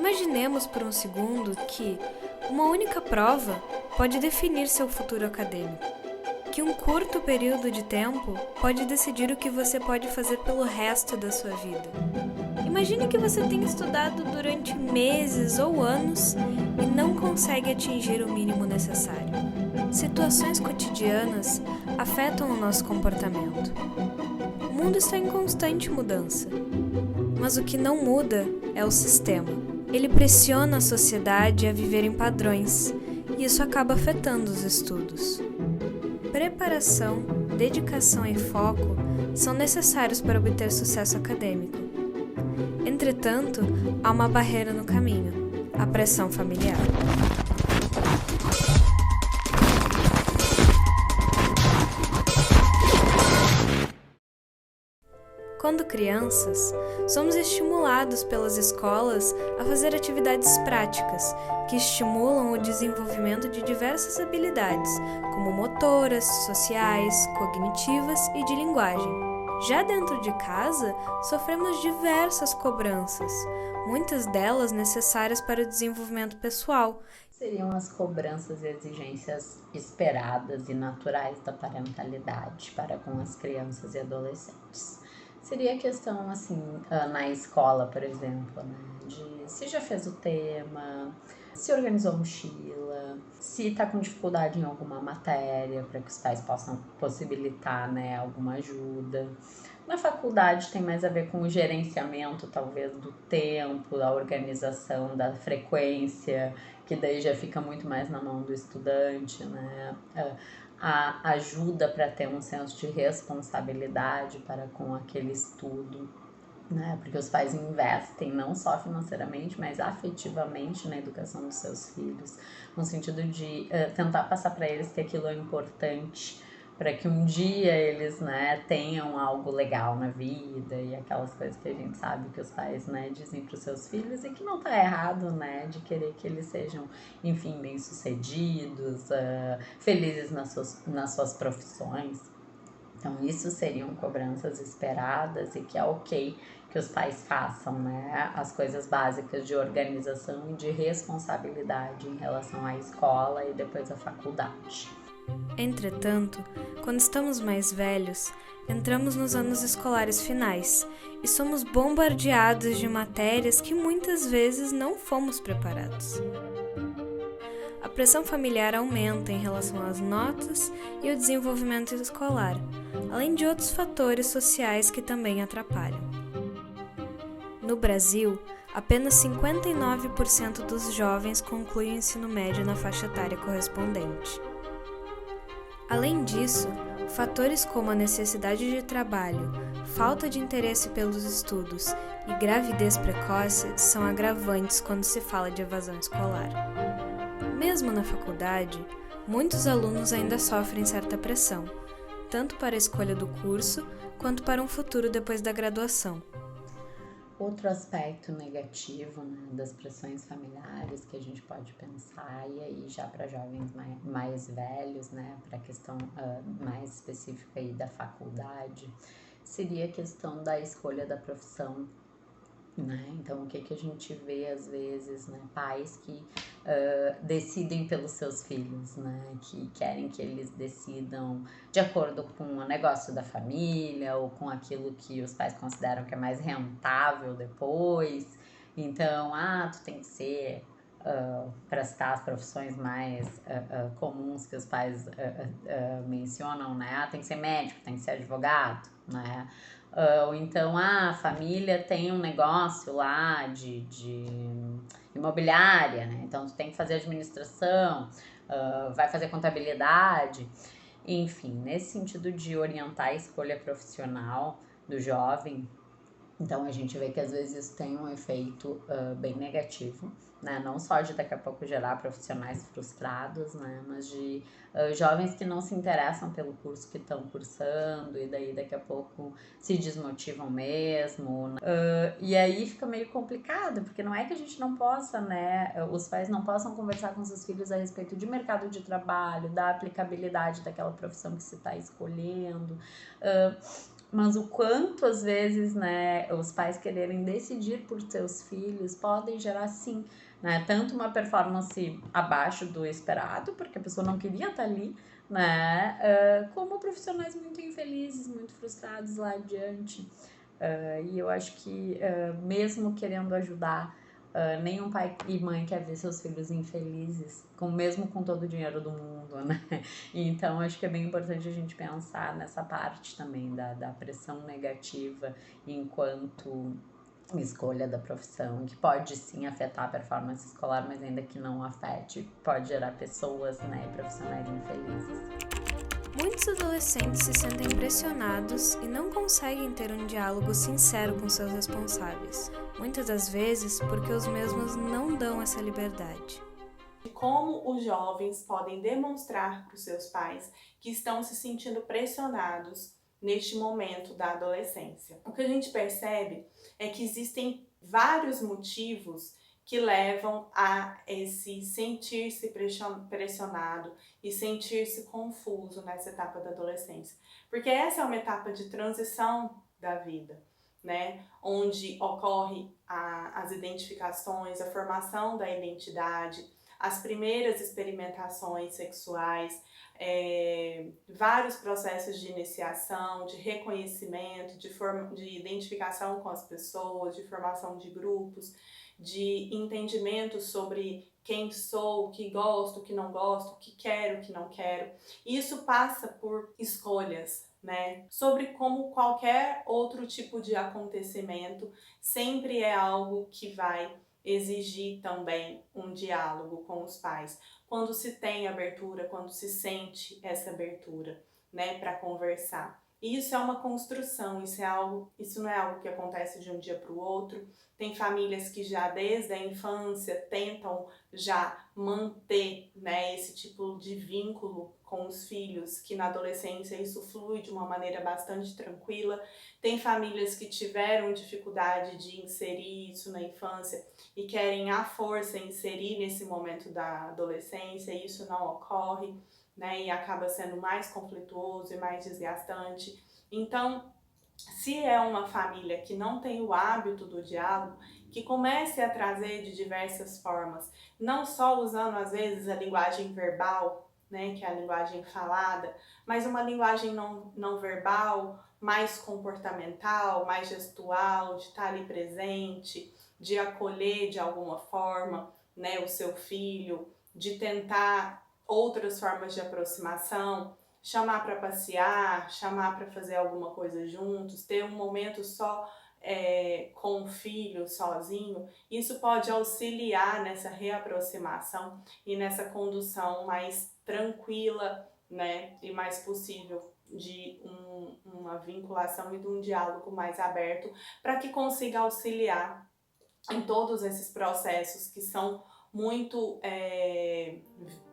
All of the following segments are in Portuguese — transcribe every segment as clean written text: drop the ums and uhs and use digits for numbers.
Imaginemos por um segundo que uma única prova pode definir seu futuro acadêmico, que um curto período de tempo pode decidir o que você pode fazer pelo resto da sua vida. Imagine que você tenha estudado durante meses ou anos e não consegue atingir o mínimo necessário. Situações cotidianas afetam o nosso comportamento. O mundo está em constante mudança, mas o que não muda é o sistema. Ele pressiona a sociedade a viver em padrões, e isso acaba afetando os estudos. Preparação, dedicação e foco são necessários para obter sucesso acadêmico. Entretanto, há uma barreira no caminho: a pressão familiar. Quando crianças, somos estimulados pelas escolas a fazer atividades práticas que estimulam o desenvolvimento de diversas habilidades, como motoras, sociais, cognitivas e de linguagem. Já dentro de casa, sofremos diversas cobranças, muitas delas necessárias para o desenvolvimento pessoal. Seriam as cobranças e exigências esperadas e naturais da parentalidade para com as crianças e adolescentes. Seria a questão, assim, na escola, por exemplo, né, de se já fez o tema, se organizou a mochila, se está com dificuldade em alguma matéria, para que os pais possam possibilitar, né, alguma ajuda. Na faculdade tem mais a ver com o gerenciamento, talvez, do tempo, da organização, da frequência, que daí já fica muito mais na mão do estudante, né? A ajuda para ter um senso de responsabilidade para com aquele estudo, né? Porque os pais investem não só financeiramente, mas afetivamente na educação dos seus filhos, no sentido de tentar passar para eles que aquilo é importante, para que um dia eles, né, tenham algo legal na vida e aquelas coisas que a gente sabe que os pais, né, dizem para os seus filhos, e que não tá errado, né, de querer que eles sejam, enfim, bem-sucedidos, felizes nas suas profissões. Então, isso seriam cobranças esperadas e que é ok que os pais façam, né, as coisas básicas de organização e de responsabilidade em relação à escola e depois à faculdade. Entretanto, quando estamos mais velhos, entramos nos anos escolares finais e somos bombardeados de matérias que muitas vezes não fomos preparados. A pressão familiar aumenta em relação às notas e o desenvolvimento escolar, além de outros fatores sociais que também atrapalham. No Brasil, apenas 59% dos jovens concluem o ensino médio na faixa etária correspondente. Além disso, fatores como a necessidade de trabalho, falta de interesse pelos estudos e gravidez precoce são agravantes quando se fala de evasão escolar. Mesmo na faculdade, muitos alunos ainda sofrem certa pressão, tanto para a escolha do curso quanto para um futuro depois da graduação. Outro aspecto negativo, né, das pressões familiares que a gente pode pensar, e aí já para jovens mais velhos, né, para a questão mais específica aí da faculdade, seria a questão da escolha da profissão, né? Então, o que a gente vê às vezes, né, pais que decidem pelos seus filhos, né, que querem que eles decidam de acordo com o negócio da família ou com aquilo que os pais consideram que é mais rentável depois. Então, tu tem que ser, para citar as profissões mais comuns que os pais mencionam, né, tem que ser médico, tem que ser advogado, né? Ou então, a família tem um negócio lá de imobiliária, né? Então, tu tem que fazer administração, vai fazer contabilidade. Enfim, nesse sentido de orientar a escolha profissional do jovem, então a gente vê que às vezes isso tem um efeito bem negativo, né? Não só de daqui a pouco gerar profissionais frustrados, né? Mas de jovens que não se interessam pelo curso que estão cursando e daí daqui a pouco se desmotivam mesmo, né? E aí fica meio complicado, porque não é que a gente não possa, né? Os pais não possam conversar com seus filhos a respeito de mercado de trabalho, da aplicabilidade daquela profissão que se está escolhendo, Mas o quanto às vezes, né, os pais quererem decidir por seus filhos podem gerar sim, né, tanto uma performance abaixo do esperado, porque a pessoa não queria estar ali, né, como profissionais muito infelizes, muito frustrados lá adiante. E eu acho que mesmo querendo ajudar, nenhum pai e mãe quer ver seus filhos infelizes, mesmo com todo o dinheiro do mundo, né? Então acho que é bem importante a gente pensar nessa parte também da pressão negativa enquanto escolha da profissão, que pode sim afetar a performance escolar, mas ainda que não afete, pode gerar pessoas, né, e profissionais infelizes. Muitos adolescentes se sentem pressionados e não conseguem ter um diálogo sincero com seus responsáveis, muitas das vezes porque os mesmos não dão essa liberdade. Como os jovens podem demonstrar para os seus pais que estão se sentindo pressionados neste momento da adolescência. O que a gente percebe é que existem vários motivos que levam a esse sentir-se pressionado e sentir-se confuso nessa etapa da adolescência. Porque essa é uma etapa de transição da vida, né? Onde ocorre as identificações, a formação da identidade, as primeiras experimentações sexuais, vários processos de iniciação, de reconhecimento, de identificação com as pessoas, de formação de grupos, de entendimento sobre quem sou, o que gosto, o que não gosto, o que quero, o que não quero. Isso passa por escolhas, né? Sobre como qualquer outro tipo de acontecimento, sempre é algo que vai exigir também um diálogo com os pais. Quando se tem abertura, quando se sente essa abertura, né, para conversar. E isso é uma construção, isso não é algo que acontece de um dia para o outro. Tem famílias que já desde a infância tentam já manter, né, esse tipo de vínculo com os filhos, que na adolescência isso flui de uma maneira bastante tranquila. Tem famílias que tiveram dificuldade de inserir isso na infância e querem à força inserir nesse momento da adolescência, e isso não ocorre, né, e acaba sendo mais conflituoso e mais desgastante. Então, se é uma família que não tem o hábito do diálogo, que comece a trazer de diversas formas, não só usando às vezes a linguagem verbal, né, que é a linguagem falada, mas uma linguagem não verbal, mais comportamental, mais gestual, de estar ali presente, de acolher de alguma forma, né, o seu filho, de tentar outras formas de aproximação, chamar para passear, chamar para fazer alguma coisa juntos, ter um momento só com o filho sozinho. Isso pode auxiliar nessa reaproximação e nessa condução mais tranquila, né, e mais possível de uma vinculação e de um diálogo mais aberto, para que consiga auxiliar em todos esses processos que são muito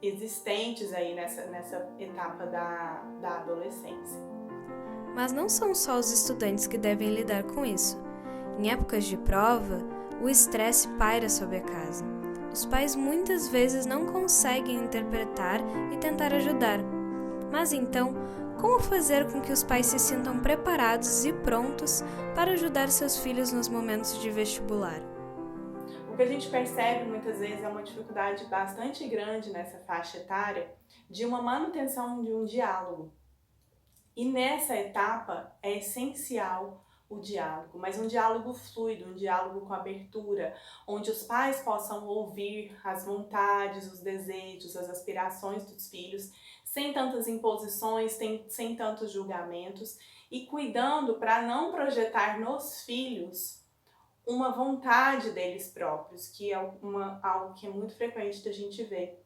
existentes aí nessa etapa da adolescência. Mas não são só os estudantes que devem lidar com isso. Em épocas de prova, o estresse paira sobre a casa. Os pais muitas vezes não conseguem interpretar e tentar ajudar. Mas então, como fazer com que os pais se sintam preparados e prontos para ajudar seus filhos nos momentos de vestibular? O que a gente percebe muitas vezes é uma dificuldade bastante grande nessa faixa etária de uma manutenção de um diálogo. E nessa etapa é essencial o diálogo, mas um diálogo fluido, um diálogo com abertura, onde os pais possam ouvir as vontades, os desejos, as aspirações dos filhos, sem tantas imposições, sem tantos julgamentos, e cuidando para não projetar nos filhos uma vontade deles próprios, que é algo que é muito frequente da gente ver.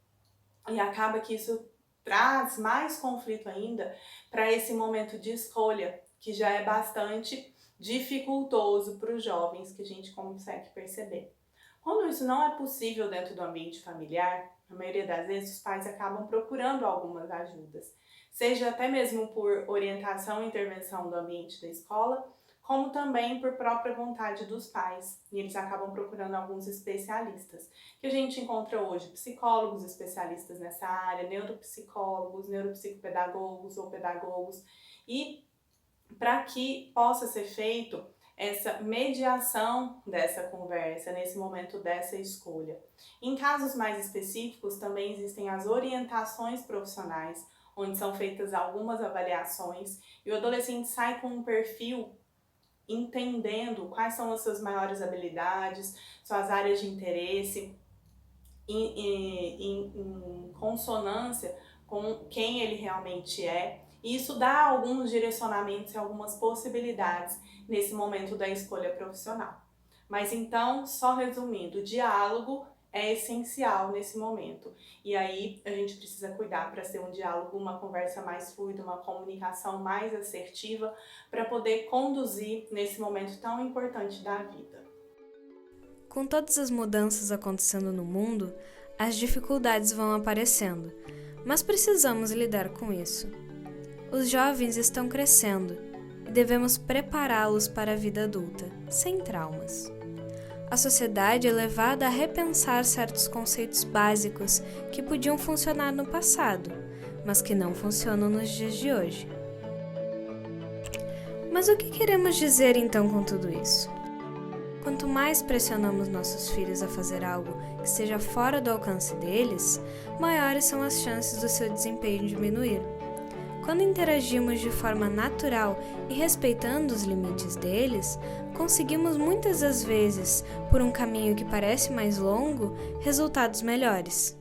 E acaba que isso traz mais conflito ainda para esse momento de escolha, que já é bastante dificultoso para os jovens, que a gente consegue perceber. Quando isso não é possível dentro do ambiente familiar, na maioria das vezes os pais acabam procurando algumas ajudas, seja até mesmo por orientação e intervenção do ambiente da escola, como também por própria vontade dos pais, e eles acabam procurando alguns especialistas, que a gente encontra hoje psicólogos especialistas nessa área, neuropsicólogos, neuropsicopedagogos ou pedagogos, e para que possa ser feito essa mediação dessa conversa, nesse momento dessa escolha. Em casos mais específicos, também existem as orientações profissionais, onde são feitas algumas avaliações e o adolescente sai com um perfil entendendo quais são as suas maiores habilidades, suas áreas de interesse, em consonância com quem ele realmente é. E isso dá alguns direcionamentos e algumas possibilidades nesse momento da escolha profissional. Mas então, só resumindo, o diálogo é essencial nesse momento. E aí a gente precisa cuidar para ser um diálogo, uma conversa mais fluida, uma comunicação mais assertiva, para poder conduzir nesse momento tão importante da vida. Com todas as mudanças acontecendo no mundo, as dificuldades vão aparecendo, mas precisamos lidar com isso. Os jovens estão crescendo e devemos prepará-los para a vida adulta, sem traumas. A sociedade é levada a repensar certos conceitos básicos que podiam funcionar no passado, mas que não funcionam nos dias de hoje. Mas o que queremos dizer então com tudo isso? Quanto mais pressionamos nossos filhos a fazer algo que esteja fora do alcance deles, maiores são as chances do seu desempenho diminuir. Quando interagimos de forma natural e respeitando os limites deles, conseguimos muitas das vezes, por um caminho que parece mais longo, resultados melhores.